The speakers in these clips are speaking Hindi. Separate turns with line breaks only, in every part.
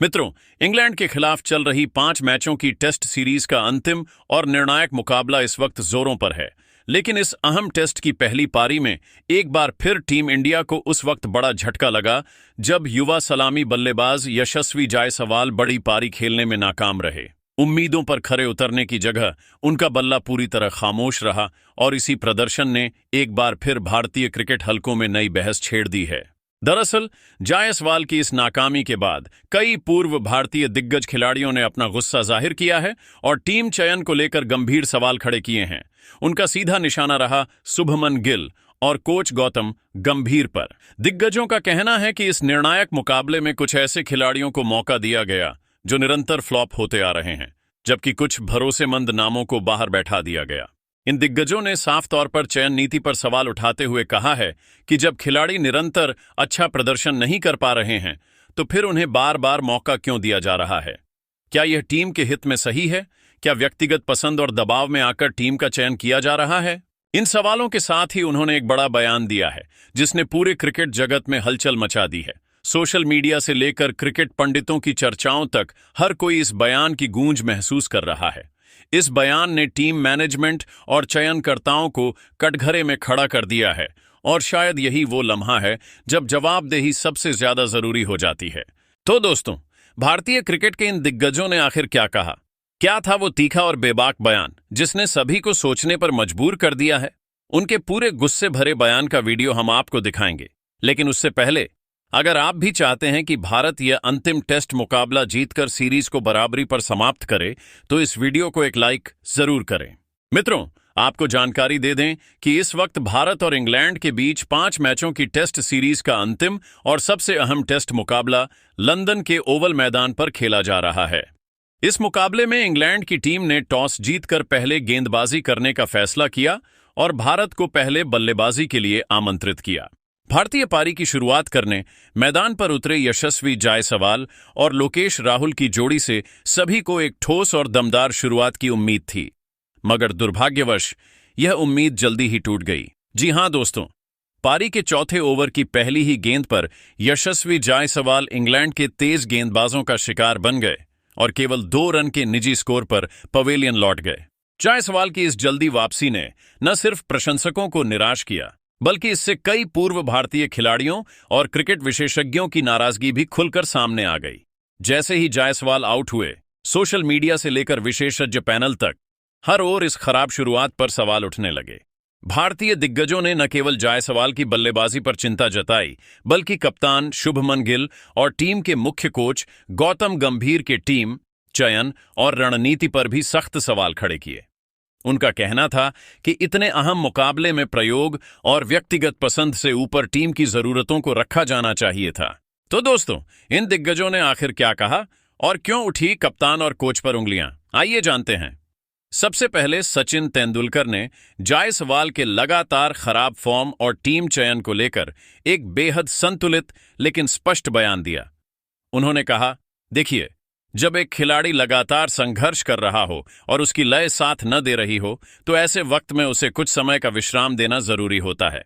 मित्रों, इंग्लैंड के खिलाफ चल रही 5 मैचों की टेस्ट सीरीज का अंतिम और निर्णायक मुकाबला इस वक्त जोरों पर है। लेकिन इस अहम टेस्ट की पहली पारी में एक बार फिर टीम इंडिया को उस वक्त बड़ा झटका लगा जब युवा सलामी बल्लेबाज यशस्वी जायसवाल बड़ी पारी खेलने में नाकाम रहे। उम्मीदों पर खरे उतरने की जगह उनका बल्ला पूरी तरह खामोश रहा और इसी प्रदर्शन ने एक बार फिर भारतीय क्रिकेट हलकों में नई बहस छेड़ दी है। दरअसल जायसवाल की इस नाकामी के बाद कई पूर्व भारतीय दिग्गज खिलाड़ियों ने अपना गुस्सा जाहिर किया है और टीम चयन को लेकर गंभीर सवाल खड़े किए हैं। उनका सीधा निशाना रहा शुभमन गिल और कोच गौतम गंभीर पर। दिग्गजों का कहना है कि इस निर्णायक मुकाबले में कुछ ऐसे खिलाड़ियों को मौका दिया गया जो निरंतर फ्लॉप होते आ रहे हैं, जबकि कुछ भरोसेमंद नामों को बाहर बैठा दिया गया। इन दिग्गजों ने साफ तौर पर चयन नीति पर सवाल उठाते हुए कहा है कि जब खिलाड़ी निरंतर अच्छा प्रदर्शन नहीं कर पा रहे हैं तो फिर उन्हें बार बार मौका क्यों दिया जा रहा है। क्या यह टीम के हित में सही है? क्या व्यक्तिगत पसंद और दबाव में आकर टीम का चयन किया जा रहा है? इन सवालों के साथ ही उन्होंने एक बड़ा बयान दिया है जिसने पूरे क्रिकेट जगत में हलचल मचा दी है। सोशल मीडिया से लेकर क्रिकेट पंडितों की चर्चाओं तक हर कोई इस बयान की गूंज महसूस कर रहा है। इस बयान ने टीम मैनेजमेंट और चयनकर्ताओं को कटघरे में खड़ा कर दिया है और शायद यही वो लम्हा है जब जवाबदेही सबसे ज्यादा जरूरी हो जाती है। तो दोस्तों, भारतीय क्रिकेट के इन दिग्गजों ने आखिर क्या कहा? क्या था वो तीखा और बेबाक बयान जिसने सभी को सोचने पर मजबूर कर दिया है? उनके पूरे गुस्से भरे बयान का वीडियो हम आपको दिखाएंगे, लेकिन उससे पहले अगर आप भी चाहते हैं कि भारत यह अंतिम टेस्ट मुकाबला जीतकर सीरीज को बराबरी पर समाप्त करे तो इस वीडियो को एक लाइक जरूर करें। मित्रों, आपको जानकारी दे दें कि इस वक्त भारत और इंग्लैंड के बीच 5 मैचों की टेस्ट सीरीज का अंतिम और सबसे अहम टेस्ट मुकाबला लंदन के ओवल मैदान पर खेला जा रहा है। इस मुकाबले में इंग्लैंड की टीम ने टॉस जीतकर पहले गेंदबाजी करने का फैसला किया और भारत को पहले बल्लेबाजी के लिए आमंत्रित किया। भारतीय पारी की शुरुआत करने मैदान पर उतरे यशस्वी जायसवाल और लोकेश राहुल की जोड़ी से सभी को एक ठोस और दमदार शुरुआत की उम्मीद थी, मगर दुर्भाग्यवश यह उम्मीद जल्दी ही टूट गई। जी हां दोस्तों, पारी के चौथे ओवर की पहली ही गेंद पर यशस्वी जायसवाल इंग्लैंड के तेज गेंदबाजों का शिकार बन गए और केवल 2 रन के निजी स्कोर पर पवेलियन लौट गए। जायसवाल की इस जल्दी वापसी ने न सिर्फ प्रशंसकों को निराश किया, बल्कि इससे कई पूर्व भारतीय खिलाड़ियों और क्रिकेट विशेषज्ञों की नाराजगी भी खुलकर सामने आ गई। जैसे ही जायसवाल आउट हुए, सोशल मीडिया से लेकर विशेषज्ञ पैनल तक हर ओर इस खराब शुरुआत पर सवाल उठने लगे। भारतीय दिग्गजों ने न केवल जायसवाल की बल्लेबाजी पर चिंता जताई, बल्कि कप्तान शुभमन गिल और टीम के मुख्य कोच गौतम गंभीर के टीम चयन और रणनीति पर भी सख्त सवाल खड़े किए। उनका कहना था कि इतने अहम मुकाबले में प्रयोग और व्यक्तिगत पसंद से ऊपर टीम की जरूरतों को रखा जाना चाहिए था। तो दोस्तों, इन दिग्गजों ने आखिर क्या कहा और क्यों उठी कप्तान और कोच पर उंगलियां? आइए जानते हैं। सबसे पहले सचिन तेंदुलकर ने जायसवाल के लगातार खराब फॉर्म और टीम चयन को लेकर एक बेहद संतुलित लेकिन स्पष्ट बयान दिया। उन्होंने कहा, देखिए, जब एक खिलाड़ी लगातार संघर्ष कर रहा हो और उसकी लय साथ न दे रही हो तो ऐसे वक्त में उसे कुछ समय का विश्राम देना जरूरी होता है।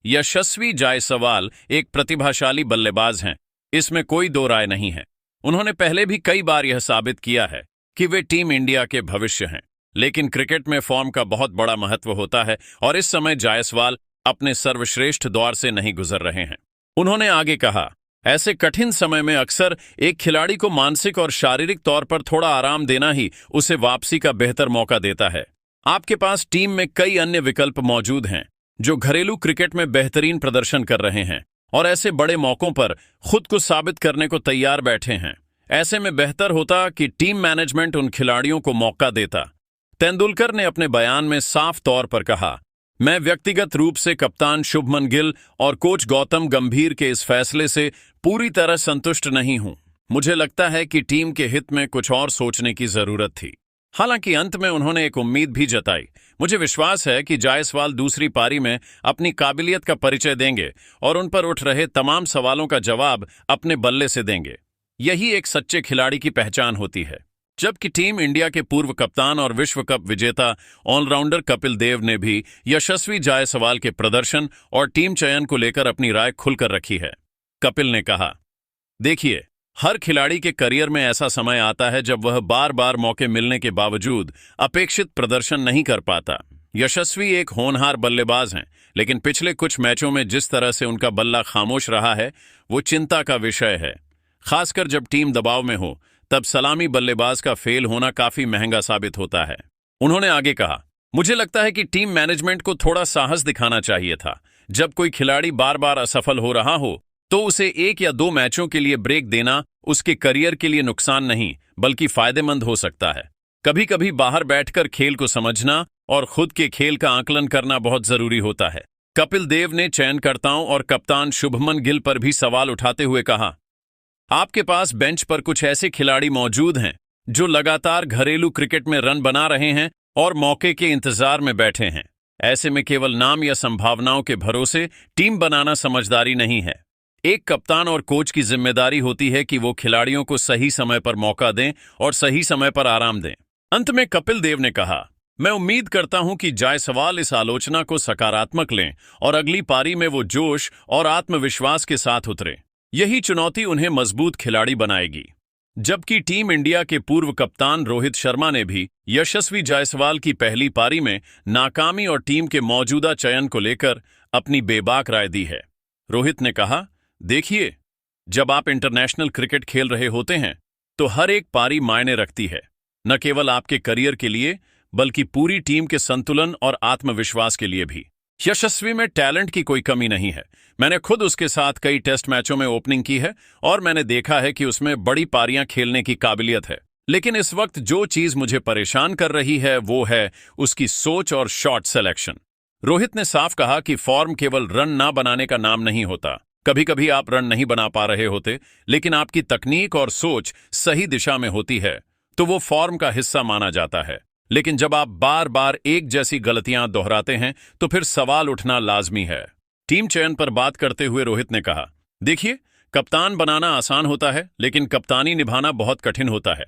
यशस्वी जायसवाल एक प्रतिभाशाली बल्लेबाज हैं, इसमें कोई दो राय नहीं है। उन्होंने पहले भी कई बार यह साबित किया है कि वे टीम इंडिया के भविष्य हैं, लेकिन क्रिकेट में फॉर्म का बहुत बड़ा महत्व होता है और इस समय जायसवाल अपने सर्वश्रेष्ठ दौर से नहीं गुजर रहे हैं। उन्होंने आगे कहा, ऐसे कठिन समय में अक्सर एक खिलाड़ी को मानसिक और शारीरिक तौर पर थोड़ा आराम देना ही उसे वापसी का बेहतर मौका देता है। आपके पास टीम में कई अन्य विकल्प मौजूद हैं जो घरेलू क्रिकेट में बेहतरीन प्रदर्शन कर रहे हैं और ऐसे बड़े मौकों पर खुद को साबित करने को तैयार बैठे हैं। ऐसे में बेहतर होता कि टीम मैनेजमेंट उन खिलाड़ियों को मौका देता। तेंदुलकर ने अपने बयान में साफ तौर पर कहा, मैं व्यक्तिगत रूप से कप्तान शुभमन गिल और कोच गौतम गंभीर के इस फैसले से पूरी तरह संतुष्ट नहीं हूं। मुझे लगता है कि टीम के हित में कुछ और सोचने की जरूरत थी। हालांकि अंत में उन्होंने एक उम्मीद भी जताई। मुझे विश्वास है कि जायसवाल दूसरी पारी में अपनी काबिलियत का परिचय देंगे और उन पर उठ रहे तमाम सवालों का जवाब अपने बल्ले से देंगे। यही एक सच्चे खिलाड़ी की पहचान होती है। जबकि टीम इंडिया के पूर्व कप्तान और विश्व कप विजेता ऑलराउंडर कपिल देव ने भी यशस्वी जायसवाल के प्रदर्शन और टीम चयन को लेकर अपनी राय खुलकर रखी है। कपिल ने कहा, देखिए, हर खिलाड़ी के करियर में ऐसा समय आता है जब वह बार बार मौके मिलने के बावजूद अपेक्षित प्रदर्शन नहीं कर पाता। यशस्वी एक होनहार बल्लेबाज हैं, लेकिन पिछले कुछ मैचों में जिस तरह से उनका बल्ला खामोश रहा है वो चिंता का विषय है। खासकर जब टीम दबाव में हो तब सलामी बल्लेबाज का फेल होना काफी महंगा साबित होता है। उन्होंने आगे कहा, मुझे लगता है कि टीम मैनेजमेंट को थोड़ा साहस दिखाना चाहिए था। जब कोई खिलाड़ी बार बार असफल हो रहा हो तो उसे 1 या 2 मैचों के लिए ब्रेक देना उसके करियर के लिए नुकसान नहीं बल्कि फायदेमंद हो सकता है। कभी कभी बाहर बैठकर खेल को समझना और खुद के खेल का आकलन करना बहुत जरूरी होता है। कपिल देव ने चयनकर्ताओं और कप्तान शुभमन गिल पर भी सवाल उठाते हुए कहा, आपके पास बेंच पर कुछ ऐसे खिलाड़ी मौजूद हैं जो लगातार घरेलू क्रिकेट में रन बना रहे हैं और मौके के इंतजार में बैठे हैं। ऐसे में केवल नाम या संभावनाओं के भरोसे टीम बनाना समझदारी नहीं है। एक कप्तान और कोच की जिम्मेदारी होती है कि वो खिलाड़ियों को सही समय पर मौका दें और सही समय पर आराम दें। अंत में कपिल देव ने कहा, मैं उम्मीद करता हूं कि जायसवाल इस आलोचना को सकारात्मक लें और अगली पारी में वो जोश और आत्मविश्वास के साथ उतरे। यही चुनौती उन्हें मजबूत खिलाड़ी बनाएगी। जबकि टीम इंडिया के पूर्व कप्तान रोहित शर्मा ने भी यशस्वी जायसवाल की पहली पारी में नाकामी और टीम के मौजूदा चयन को लेकर अपनी बेबाक राय दी है। रोहित ने कहा, देखिए, जब आप इंटरनेशनल क्रिकेट खेल रहे होते हैं तो हर एक पारी मायने रखती है, न केवल आपके करियर के लिए बल्कि पूरी टीम के संतुलन और आत्मविश्वास के लिए भी। यशस्वी में टैलेंट की कोई कमी नहीं है। मैंने खुद उसके साथ कई टेस्ट मैचों में ओपनिंग की है और मैंने देखा है कि उसमें बड़ी पारियां खेलने की काबिलियत है। लेकिन इस वक्त जो चीज मुझे परेशान कर रही है वो है उसकी सोच और शॉट सिलेक्शन। रोहित ने साफ कहा कि फॉर्म केवल रन ना बनाने का नाम नहीं होता। कभी कभी आप रन नहीं बना पा रहे होते, लेकिन आपकी तकनीक और सोच सही दिशा में होती है तो वो फॉर्म का हिस्सा माना जाता है। लेकिन जब आप बार बार एक जैसी गलतियां दोहराते हैं तो फिर सवाल उठना लाजमी है। टीम चयन पर बात करते हुए रोहित ने कहा, देखिए, कप्तान बनाना आसान होता है लेकिन कप्तानी निभाना बहुत कठिन होता है।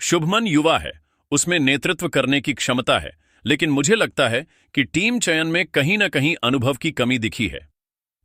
शुभमन युवा है, उसमें नेतृत्व करने की क्षमता है, लेकिन मुझे लगता है कि टीम चयन में कहीं न कहीं अनुभव की कमी दिखी है।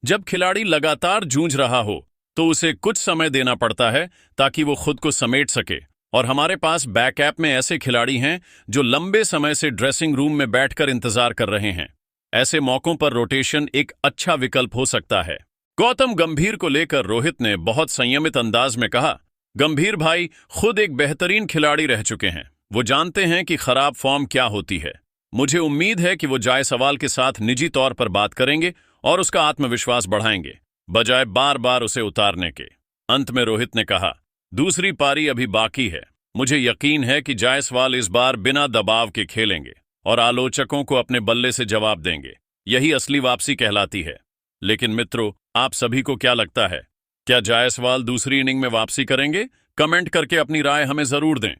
जब खिलाड़ी लगातार जूझ रहा हो तो उसे कुछ समय देना पड़ता है ताकि वो खुद को समेट सके, और हमारे पास बैकअप में ऐसे खिलाड़ी हैं जो लंबे समय से ड्रेसिंग रूम में बैठकर इंतजार कर रहे हैं। ऐसे मौकों पर रोटेशन एक अच्छा विकल्प हो सकता है। गौतम गंभीर को लेकर रोहित ने बहुत संयमित अंदाज में कहा, गंभीर भाई खुद एक बेहतरीन खिलाड़ी रह चुके हैं, वो जानते हैं कि खराब फॉर्म क्या होती है। मुझे उम्मीद है कि वो जायसवाल के साथ निजी तौर पर बात करेंगे और उसका आत्मविश्वास बढ़ाएंगे, बजाय बार बार उसे उतारने के। अंत में रोहित ने कहा, दूसरी पारी अभी बाकी है। मुझे यकीन है कि जायसवाल इस बार बिना दबाव के खेलेंगे और आलोचकों को अपने बल्ले से जवाब देंगे। यही असली वापसी कहलाती है। लेकिन मित्रों, आप सभी को क्या लगता है, क्या जायसवाल दूसरी इनिंग में वापसी करेंगे? कमेंट करके अपनी राय हमें जरूर दें।